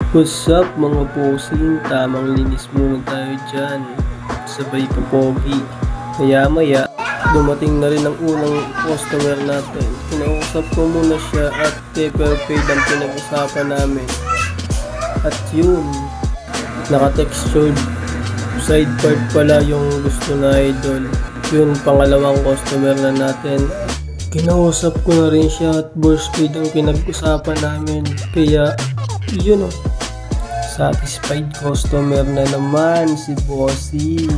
What's up mga posing, tamang linis muna tayo dyan, sabay papogi. Maya maya, dumating na rin ang unang customer natin. Kinausap ko muna siya at paper paid ang pinag-usapan namin. At yun, naka-textured side part pala yung gusto na idol. Yun, pangalawang customer na natin. Kinausap ko na rin siya at burst paid ang pinag-usapan namin. Kaya yun satisfied customer na naman si Bossing.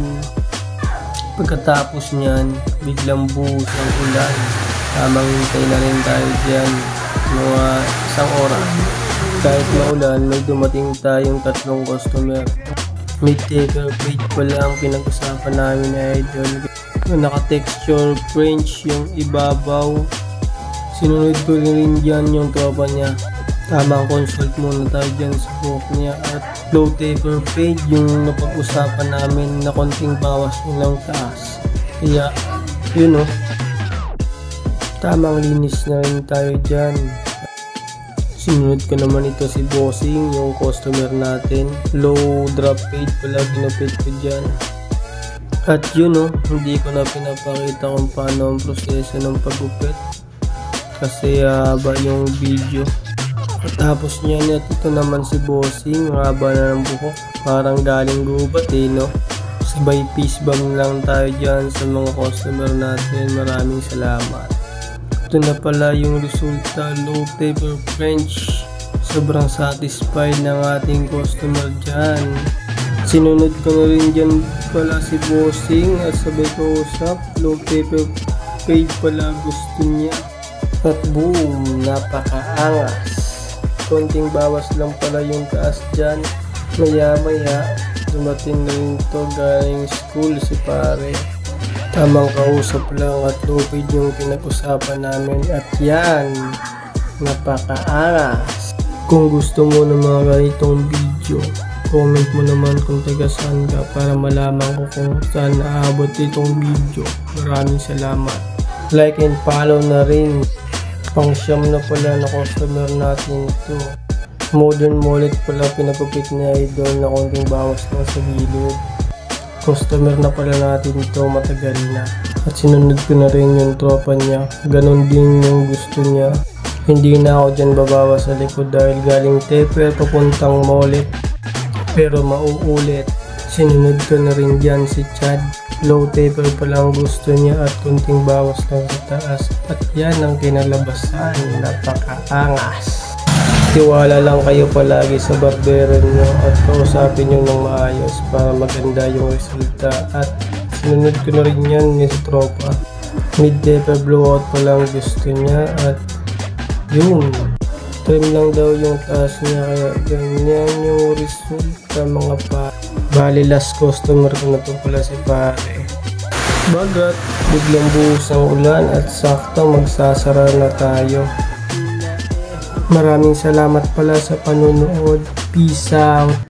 Pagkatapos niyan, biglang buhos ang ulan. Tamang hintay na rin tayo dyan mga isang oras. Kahit maulan, may dumating tayong tatlong customer. May taker paid pala ang pinag-usapan namin na idol. Naka-texture French yung ibabaw. Sinunod ko rin dyan yung tropa niya. Tamang consult muna tayo dyan sa book niya. At low taper paid yung napag-usapan namin na konting bawas nilang taas. Kaya yun tamang linis na rin tayo dyan. Sinunod ko naman ito si Bossing, yung customer natin. Low drop paid pala ginupit ko dyan. At yun hindi ko na pinapakita kung paano ang proseso ng pagupit kasi haba yung video. At tapos niyan at ito naman si Bossing, haba na ng buhok, parang galing gubat sabay peace bomb lang tayo dyan sa mga customer natin. Maraming salamat. Ito na pala yung resulta, low taper French. Sobrang satisfied ng ating customer dyan. Sinunod ko na rin dyan pala si Bossing at sabay ko usap, low taper paid pala gusto niya. At boom, napakaangas. Konting bawas lang pala yung taas dyan. Maya maya, dumating na rin to galing school si pare. Tamang kausap lang at lupid yung pinag-usapan namin. At yan, napakaangas. Kung gusto mo ng mga ganitong video, comment mo naman kung taga saan ka para malaman ko kung saan naabot itong video. Maraming salamat. Like and follow na rin. Pang-siyam na pala na customer natin ito. Modern mullet pala pinagupit ni idol na konting bawas lang sa gilid. Customer na pala natin ito, matagal na. At sinunod ko na rin yung tropa niya. Ganon din yung gusto niya. Hindi na ako dyan babawas sa likod dahil galing taper papuntang mullet. Pero mauulit. Sinunod ko na rin dyan si Chad. Low taper pa lang gusto niya at kunting bawas lang sa taas. At yan ang kinalabasan. Napakaangas. Tiwala lang kayo palagi sa barbero nyo at kausapin nyo ng maayos para maganda yung resulta. At sinunod ko na rin yan ni sa tropa. Mid taper blowout pa lang gusto niya at yun. Trim lang daw yung taas niya kaya ganyan yung resulta mga pa. Bali last customer ko na to pala si pare. Bagat, biglang buhos ang ulan at sakto magsasara na tayo. Maraming salamat pala sa panunood. Peace out.